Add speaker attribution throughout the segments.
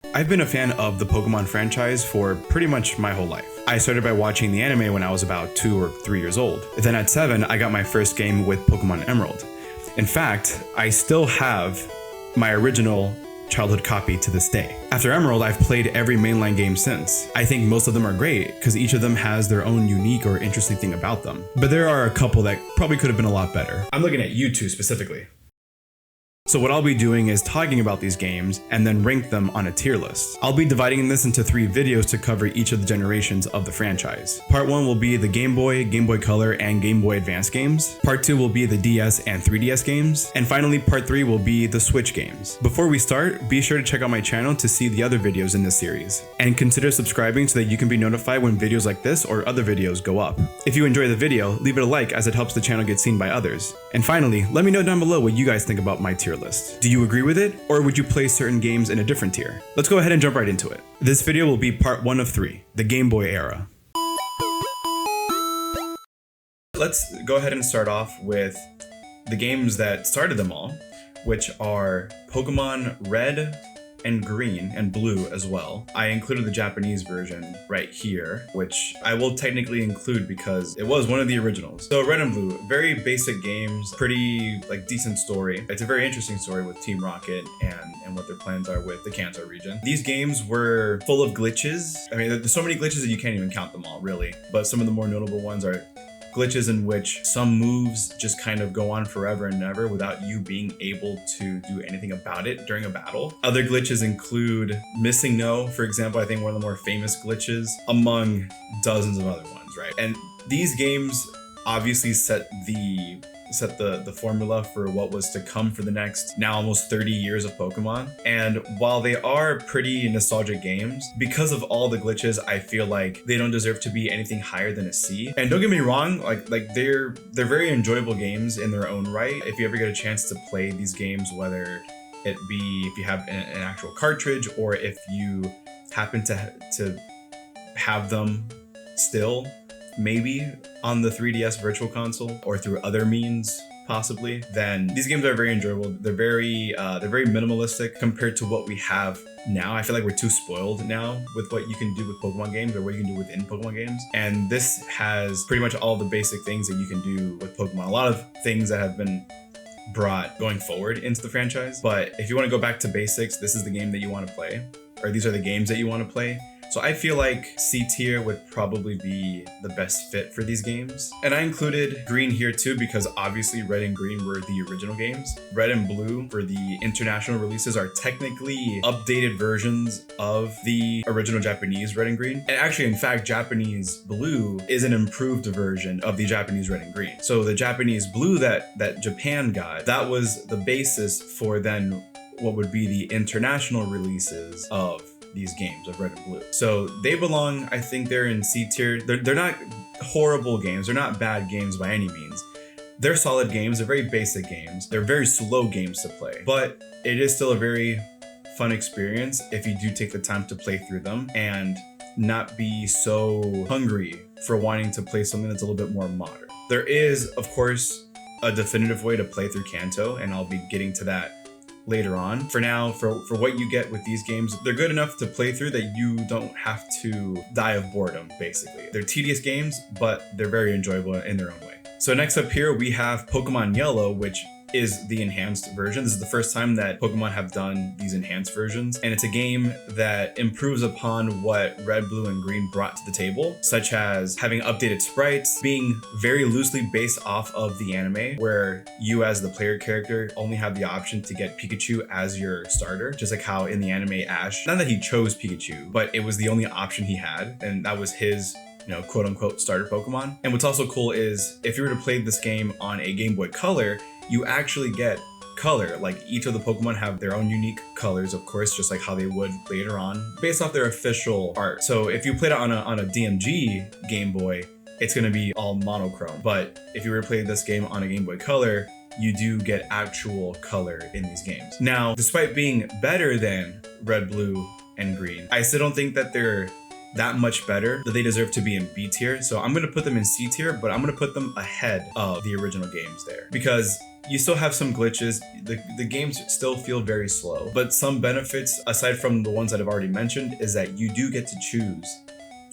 Speaker 1: I've been a fan of the Pokemon franchise for pretty much my whole life. I started by watching the anime when I was about 2 or 3 years old. Then at 7, I got my first game with Pokemon Emerald. In fact, I still have my original childhood copy to this day. After Emerald, I've played every mainline game since. I think most of them are great because each of them has their own unique or interesting thing about them. But there are a couple that probably could have been a lot better. I'm looking at you two specifically. So what I'll be doing is talking about these games and then rank them on a tier list. I'll be dividing this into 3 videos to cover each of the generations of the franchise. Part 1 will be the Game Boy, Game Boy Color, and Game Boy Advance games. Part 2 will be the DS and 3DS games. And finally, Part 3 will be the Switch games. Before we start, be sure to check out my channel to see the other videos in this series. And consider subscribing so that you can be notified when videos like this or other videos go up. If you enjoy the video, leave it a like as it helps the channel get seen by others. And finally, let me know down below what you guys think about my tier list. Do you agree with it, or would you place certain games in a different tier? Let's go ahead and jump right into it. This video will be part 1 of 3, the Game Boy era. Let's go ahead and start off with the games that started them all, which are Pokemon Red and Green and Blue as well. I included the Japanese version right here, which I will technically include because it was one of the originals. So Red and Blue, very basic games, pretty decent story. It's a very interesting story with Team Rocket and what their plans are with the Kanto region. These games were full of glitches. I mean, there's so many glitches that you can't even count them all really, but some of the more notable ones are glitches in which some moves just kind of go on forever and ever without you being able to do anything about it during a battle. Other glitches include Missing No, for example, I think one of the more famous glitches, among dozens of other ones, right? And these games obviously set the formula for what was to come for the next now almost 30 years of Pokemon. And while they are pretty nostalgic games, because of all the glitches, I feel like they don't deserve to be anything higher than a C. And don't get me wrong, they're very enjoyable games in their own right. If you ever get a chance to play these games, whether it be if you have an actual cartridge or if you happen to have them still, maybe on the 3DS Virtual Console or through other means possibly, then these games are very enjoyable. They're very minimalistic compared to what we have now. I feel like we're too spoiled now with what you can do with Pokemon games or what you can do within Pokemon games. And this has pretty much all the basic things that you can do with Pokemon. A lot of things that have been brought going forward into the franchise. But if you want to go back to basics, this is the game that you want to play, or these are the games that you want to play. So I feel like C tier would probably be the best fit for these games. And I included Green here too because obviously Red and Green were the original games. Red and Blue for the international releases are technically updated versions of the original Japanese Red and Green. And actually, in fact, Japanese Blue is an improved version of the Japanese Red and Green. So the Japanese Blue that Japan got, that was the basis for then what would be the international releases of these games of Red and Blue. So they belong, I think they're in C tier. They're not horrible games. They're not bad games by any means. They're solid games. They're very basic games. They're very slow games to play, but it is still a very fun experience if you do take the time to play through them and not be so hungry for wanting to play something that's a little bit more modern. There is, of course, a definitive way to play through Kanto, and I'll be getting to that later on. For now, for what you get with these games, they're good enough to play through that you don't have to die of boredom, basically. They're tedious games, but they're very enjoyable in their own way. So next up here, we have Pokemon Yellow, which is the enhanced version. This is the first time that Pokemon have done these enhanced versions, and it's a game that improves upon what Red, Blue, and Green brought to the table, such as having updated sprites, being very loosely based off of the anime, where you as the player character only have the option to get Pikachu as your starter, just like how in the anime Ash, not that he chose Pikachu, but it was the only option he had, and that was his quote unquote starter Pokemon. And what's also cool is if you were to play this game on a Game Boy Color, you actually get color. Like each of the Pokemon have their own unique colors, of course, just like how they would later on, based off their official art. So if you played it on a DMG Game Boy, it's going to be all monochrome. But if you were to play this game on a Game Boy Color, you do get actual color in these games. Now, despite being better than Red, Blue, and Green, I still don't think that they're that much better, that they deserve to be in B tier. So I'm going to put them in C tier, but I'm going to put them ahead of the original games there, because you still have some glitches. The games still feel very slow, but some benefits, aside from the ones that I've already mentioned, is that you do get to choose,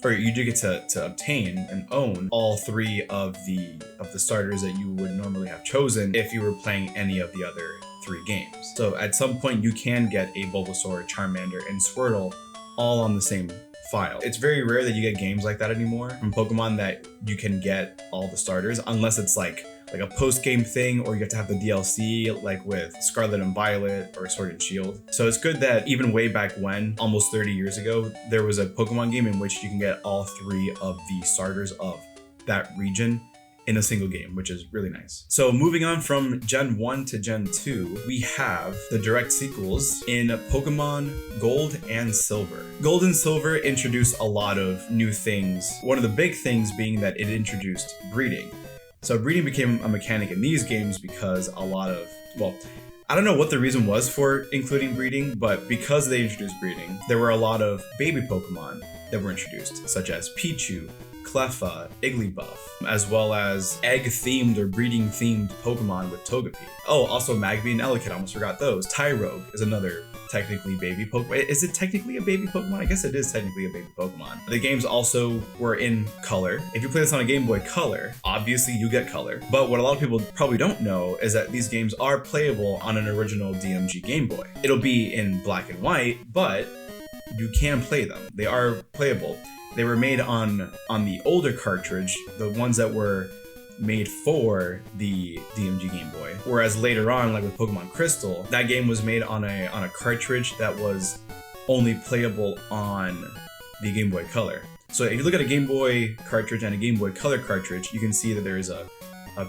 Speaker 1: or you do get to obtain and own all three of the starters that you would normally have chosen if you were playing any of the other 3 games. So at some point you can get a Bulbasaur, Charmander, and Squirtle all on the same file. It's very rare that you get games like that anymore from Pokemon, that you can get all the starters, unless it's like a post-game thing, or you have to have the DLC, like with Scarlet and Violet or Sword and Shield. So it's good that even way back when, almost 30 years ago, there was a Pokemon game in which you can get all 3 of the starters of that region in a single game, which is really nice. So moving on from Gen 1 to Gen 2, we have the direct sequels in Pokemon Gold and Silver. Gold and Silver introduced a lot of new things. One of the big things being that it introduced breeding. So breeding became a mechanic in these games because a lot of, well, I don't know what the reason was for including breeding, but because they introduced breeding, there were a lot of baby Pokemon that were introduced, such as Pichu, Cleffa, Igglybuff, as well as egg-themed or breeding-themed Pokemon with Togepi. Oh, also Magby and Elekid, I almost forgot those. Tyrogue is another technically baby Pokemon. Is it technically a baby Pokemon? I guess it is technically a baby Pokemon. The games also were in color. If you play this on a Game Boy Color, obviously you get color. But what a lot of people probably don't know is that these games are playable on an original DMG Game Boy. It'll be in black and white, but you can play them. They are playable. They were made on the older cartridge, the ones that were made for the DMG Game Boy. Whereas later on, like with Pokemon Crystal, that game was made on a cartridge that was only playable on the Game Boy Color. So if you look at a Game Boy cartridge and a Game Boy Color cartridge, you can see that there is a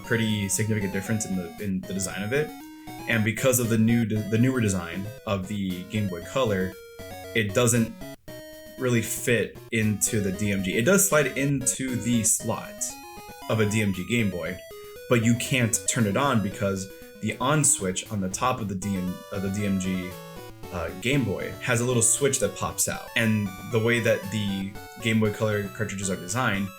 Speaker 1: pretty significant difference in the design of it. And because of the newer design of the Game Boy Color, it doesn't really fit into the DMG. It does slide into the slot of a DMG Game Boy, but you can't turn it on because the on switch on the top of the DMG Game Boy has a little switch that pops out. And the way that the Game Boy Color cartridges are designed,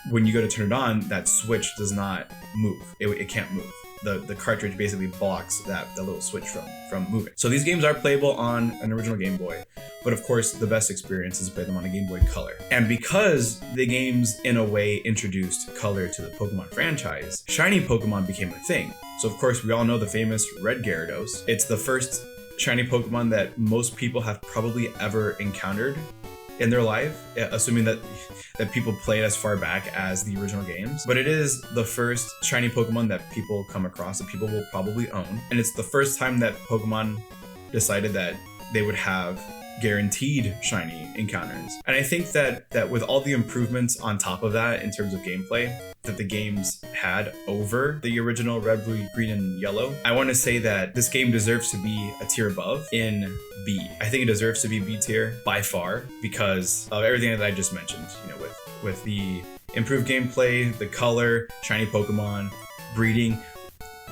Speaker 1: when you go to turn it on, that switch does not move. It can't move. The cartridge basically blocks the little switch from moving. So these games are playable on an original Game Boy, but of course the best experience is to play them on a Game Boy Color. And because the games in a way introduced color to the Pokemon franchise, shiny Pokemon became a thing. So of course we all know the famous Red Gyarados. It's the first shiny Pokemon that most people have probably ever encountered in their life, assuming that people played as far back as the original games. But it is the first shiny Pokemon that people come across, that people will probably own. And it's the first time that Pokemon decided that they would have guaranteed shiny encounters. And I think that with all the improvements on top of that in terms of gameplay that the games had over the original Red, Blue, Green, and Yellow, I want to say that this game deserves to be a tier above in B. I think it deserves to be B tier by far because of everything that I just mentioned, you know, with the improved gameplay, the color, shiny Pokemon, breeding,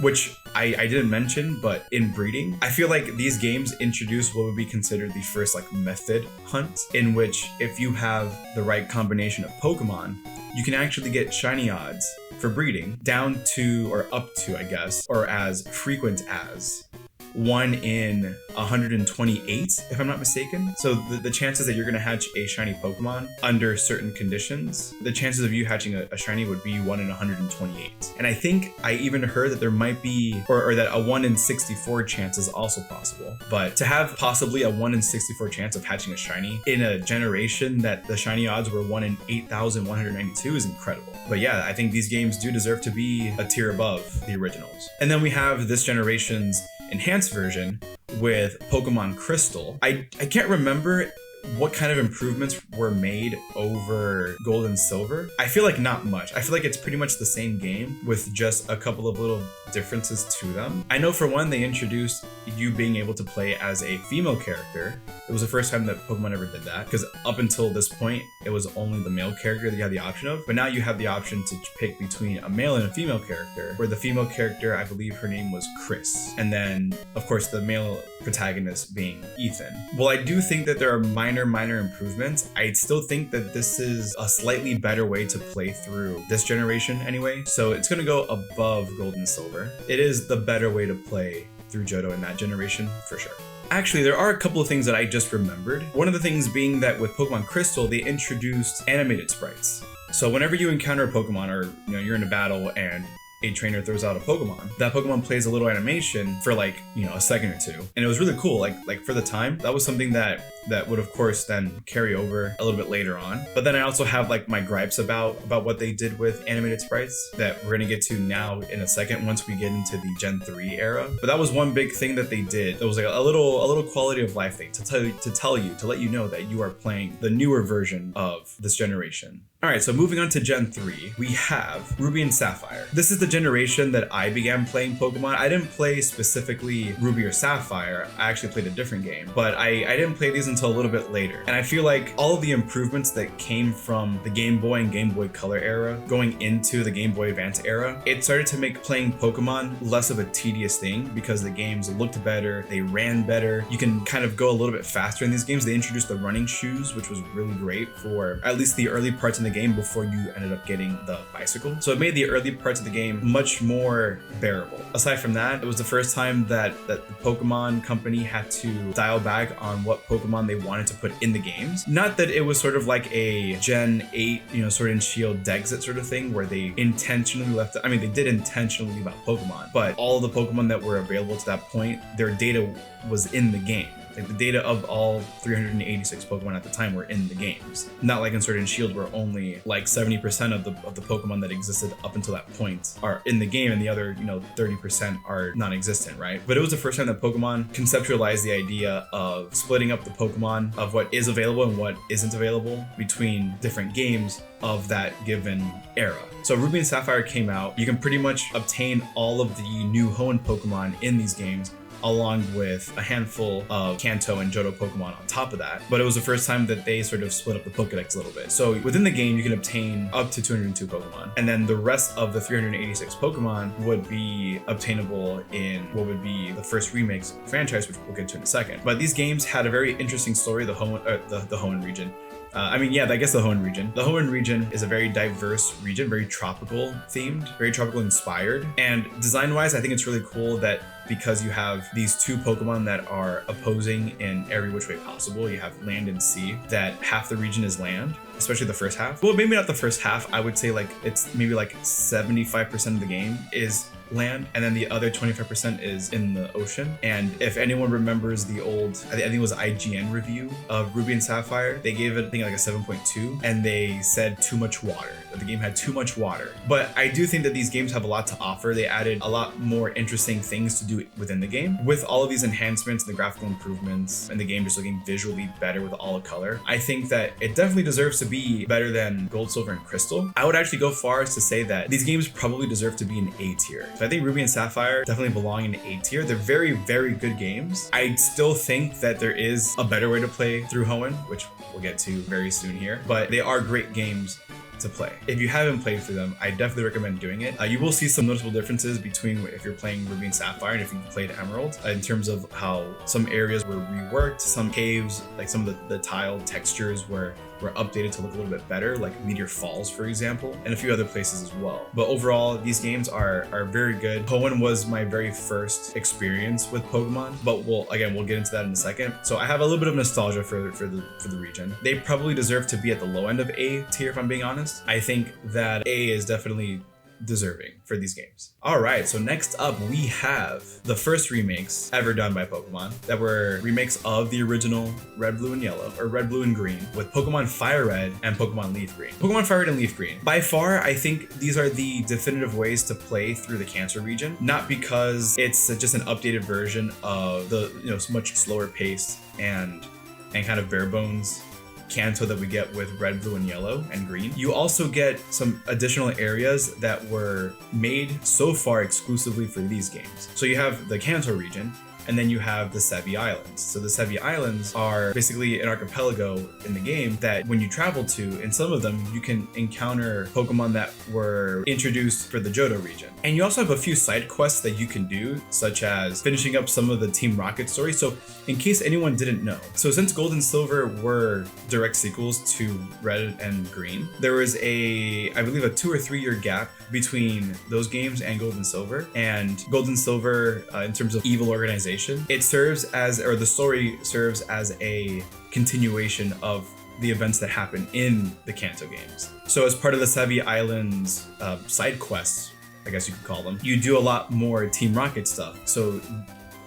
Speaker 1: which I didn't mention, but in breeding, I feel like these games introduce what would be considered the first like method hunt, in which if you have the right combination of Pokemon, you can actually get shiny odds for breeding down to, or up to, I guess, or as frequent as 1 in 128, if I'm not mistaken. So the chances that you're going to hatch a shiny Pokemon under certain conditions, the chances of you hatching a shiny would be 1 in 128. And I think I even heard that there might be, or that a 1 in 64 chance is also possible. But to have possibly a 1 in 64 chance of hatching a shiny in a generation that the shiny odds were 1 in 8,192 is incredible. But yeah, I think these games do deserve to be a tier above the originals. And then we have this generation's enhanced version with Pokemon Crystal. I can't remember what kind of improvements were made over Gold and Silver. I feel like not much. I feel like it's pretty much the same game with just a couple of little differences to them. I know for one, they introduced you being able to play as a female character. It was the first time that Pokemon ever did that, because up until this point, it was only the male character that you had the option of, but now you have the option to pick between a male and a female character, where the female character, I believe her name was Chris, and then, of course, the male protagonist being Ethan. Well, I do think that there are minor improvements. I still think that this is a slightly better way to play through this generation anyway, so it's going to go above Gold and Silver. However, it is the better way to play through Johto in that generation, for sure. Actually, there are a couple of things that I just remembered. One of the things being that with Pokemon Crystal, they introduced animated sprites. So whenever you encounter a Pokemon, or you're in a battle and a trainer throws out a Pokemon, that Pokemon plays a little animation for like, a second or two. And it was really cool. Like for the time, that was something that would of course then carry over a little bit later on. But then I also have like my gripes about what they did with animated sprites that we're gonna get to now in a second once we get into the Gen 3 era. But that was one big thing that they did. It was like a little quality of life thing to let you know that you are playing the newer version of this generation. All right, so moving on to Gen 3, we have Ruby and Sapphire. This is the generation that I began playing Pokemon. I didn't play specifically Ruby or Sapphire. I actually played a different game, but I didn't play these until a little bit later. And I feel like all of the improvements that came from the Game Boy and Game Boy Color era going into the Game Boy Advance era, it started to make playing Pokemon less of a tedious thing because the games looked better, they ran better. You can kind of go a little bit faster in these games. They introduced the running shoes, which was really great for at least the early parts in the game before you ended up getting the bicycle. So it made the early parts of the game much more bearable. Aside from that, it was the first time that the Pokemon company had to dial back on what Pokemon they wanted to put in the games. Not that it was sort of like a Gen 8, Sword and Shield Dexit sort of thing where they intentionally left, they did intentionally leave out Pokemon, but all the Pokemon that were available to that point, their data was in the game. Like the data of all 386 Pokemon at the time were in the games. Not like in Sword and Shield where only like 70% of the Pokemon that existed up until that point are in the game and the other, 30% are non-existent, right? But it was the first time that Pokemon conceptualized the idea of splitting up the Pokemon of what is available and what isn't available between different games of that given era. So Ruby and Sapphire came out. You can pretty much obtain all of the new Hoenn Pokemon in these games along with a handful of Kanto and Johto Pokemon on top of that. But it was the first time that they sort of split up the Pokedex a little bit. So within the game, you can obtain up to 202 Pokemon. And then the rest of the 386 Pokemon would be obtainable in what would be the first remakes franchise, which we'll get to in a second. But these games had a very interesting story, the Hoenn region. I guess the Hoenn region. The Hoenn region is a very diverse region, very tropical themed, very tropical inspired. And design-wise, I think it's really cool that because you have these two Pokemon that are opposing in every which way possible, you have land and sea, that half the region is land, especially the first half. Well, maybe not the first half. I would say like it's maybe like 75% of the game is land, and then the other 25% is in the ocean. And if anyone remembers the old, I think it was IGN review of Ruby and Sapphire, they gave it, I think, like a 7.2, and they said too much water, that the game had too much water. But I do think that these games have a lot to offer. They added a lot more interesting things to do within the game. With all of these enhancements, the graphical improvements, and the game just looking visually better with all the color, I think that it definitely deserves to be better than Gold, Silver, and Crystal. I would actually go far as to say that these games probably deserve to be an A tier. So I think Ruby and Sapphire definitely belong in A tier. They're very, very good games. I still think that there is a better way to play through Hoenn, which we'll get to very soon here, but they are great games to play. If you haven't played through them, I definitely recommend doing it. You will see some noticeable differences between if you're playing Ruby and Sapphire and if you played Emerald, in terms of how some areas were reworked, some caves, like some of the tile textures were updated to look a little bit better, like Meteor Falls, for example, and a few other places as well. But overall, these games are very good. Hoenn was my very first experience with Pokemon, but we'll get into that in a second. So I have a little bit of nostalgia for the region. They probably deserve to be at the low end of A tier, if I'm being honest. I think that A is definitely deserving for these games. All right, so next up we have the first remakes ever done by Pokemon that were remakes of the original Red, Blue, and Yellow, or Red, Blue, and Green, with Pokemon Fire Red and Pokemon Leaf Green. Pokemon Fire Red and Leaf Green. By far, I think these are the definitive ways to play through the Cancer region, not because it's just an updated version of the much slower pace and kind of bare bones Kanto that we get with Red, Blue, and Yellow and Green. You also get some additional areas that were made so far exclusively for these games. So you have the Kanto region, And then you have the Sevi Islands. So the Sevi Islands are basically an archipelago in the game that when you travel to, in some of them, you can encounter Pokemon that were introduced for the Johto region. And you also have a few side quests that you can do, such as finishing up some of the Team Rocket story. So in case anyone didn't know, so since Gold and Silver were direct sequels to Red and Green, there was I believe a 2 or 3 year gap between those games and Gold and Silver. And Gold and Silver, in terms of evil organization, it serves as, or the story serves as a continuation of the events that happen in the Kanto games. So as part of the Sevi Islands side quests, I guess you could call them, you do a lot more Team Rocket stuff. So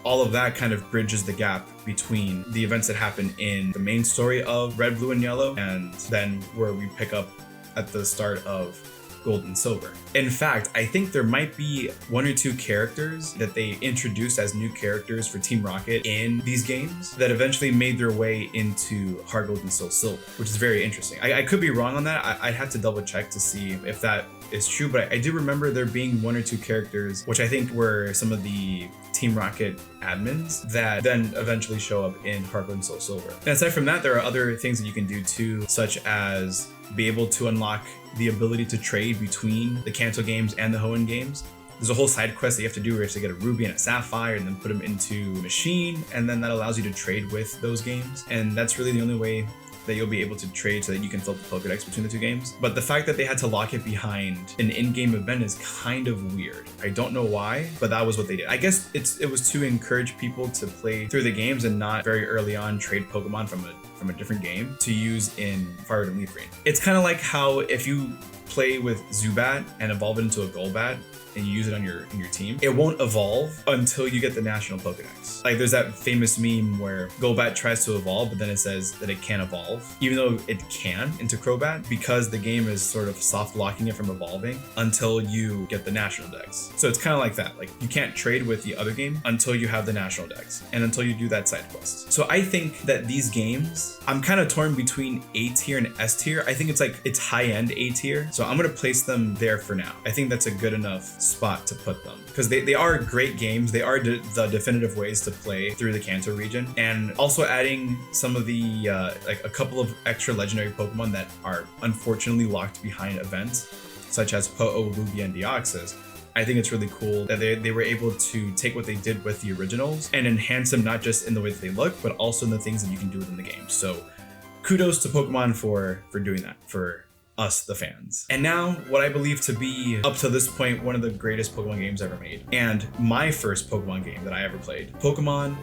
Speaker 1: all of that kind of bridges the gap between the events that happen in the main story of Red, Blue, and Yellow, and then where we pick up at the start of Gold and Silver. In fact, I think there might be 1 or 2 characters that they introduced as new characters for Team Rocket in these games that eventually made their way into Heart Gold and Soul Silver, which is very interesting. I could be wrong on that. I'd have to double check to see if that is true, but I do remember there being 1 or 2 characters, which I think were some of the Team Rocket admins that then eventually show up in Heart Gold and Soul Silver. And aside from that, there are other things that you can do too, such as be able to unlock the ability to trade between the Kanto games and the Hoenn games. There's a whole side quest that you have to do where you have to get a Ruby and a Sapphire and then put them into a machine, and then that allows you to trade with those games. And that's really the only way that you'll be able to trade so that you can fill the Pokedex between the 2 games. But the fact that they had to lock it behind an in-game event is kind of weird. I don't know why, but that was what they did. I guess it was to encourage people to play through the games and not very early on trade Pokemon from a different game to use in Fire Red and Leaf Green. It's kind of like how if you play with Zubat and evolve it into a Golbat and you use it on your team, it won't evolve until you get the National Pokedex. Like there's that famous meme where Golbat tries to evolve, but then it says that it can't evolve, even though it can into Crobat, because the game is sort of soft locking it from evolving until you get the National Dex. So it's kind of like that. Like you can't trade with the other game until you have the National Dex and until you do that side quest. So I think that these games, I'm kind of torn between A tier and S tier. I think it's high-end A tier. So I'm going to place them there for now. I think that's a good enough spot to put them because they are great games. They are the definitive ways to play through the Kanto region, and also adding some of the like a couple of extra legendary Pokemon that are unfortunately locked behind events such as Ho-Oh, Lugia, and Deoxys. I think it's really cool that they were able to take what they did with the originals and enhance them, not just in the way that they look, but also in the things that you can do within the game. So kudos to Pokemon for doing that for us, the fans. And now what I believe to be, up to this point, one of the greatest Pokemon games ever made, and my first Pokemon game that I ever played, Pokemon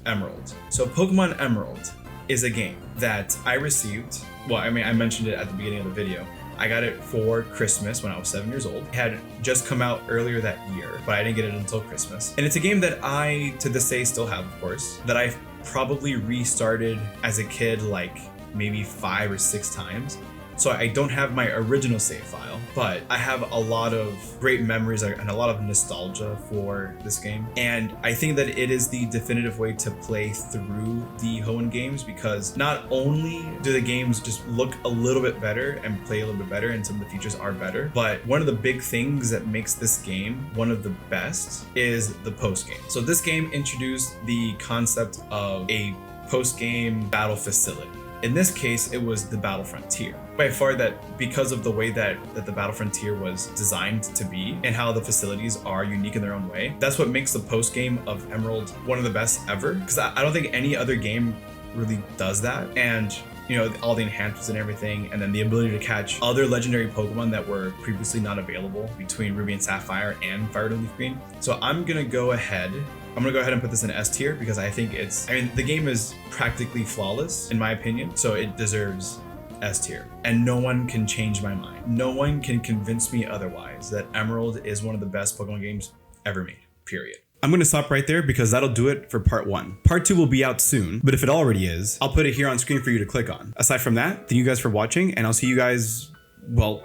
Speaker 1: Emerald. So Pokemon Emerald is a game that I received, well, I mean, I mentioned it at the beginning of the video. I got it for Christmas when I was 7 years old. It had just come out earlier that year, but I didn't get it until Christmas. And it's a game that I, to this day, still have, of course, that I've probably restarted as a kid like maybe 5 or 6 times. So I don't have my original save file, but I have a lot of great memories and a lot of nostalgia for this game. And I think that it is the definitive way to play through the Hoenn games, because not only do the games just look a little bit better and play a little bit better, and some of the features are better, but one of the big things that makes this game one of the best is the post-game. So this game introduced the concept of a post-game battle facility. In this case, it was the Battle Frontier. By far, that because of the way that the Battle Frontier was designed to be and how the facilities are unique in their own way, that's what makes the post game of Emerald one of the best ever. Because I don't think any other game really does that. And you know, all the enhancements and everything, and then the ability to catch other legendary Pokemon that were previously not available between Ruby and Sapphire and Fire Red and Leaf Green. So I'm gonna go ahead and put this in S tier because I think the game is practically flawless in my opinion, so it deserves S tier. And no one can change my mind. No one can convince me otherwise that Emerald is one of the best Pokemon games ever made, period. I'm going to stop right there because that'll do it for part 1. Part 2 will be out soon, but if it already is, I'll put it here on screen for you to click on. Aside from that, thank you guys for watching, and I'll see you guys, well,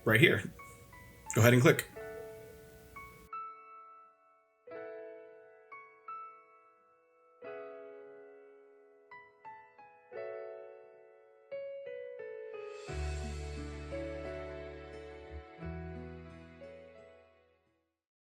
Speaker 1: right here. Go ahead and click.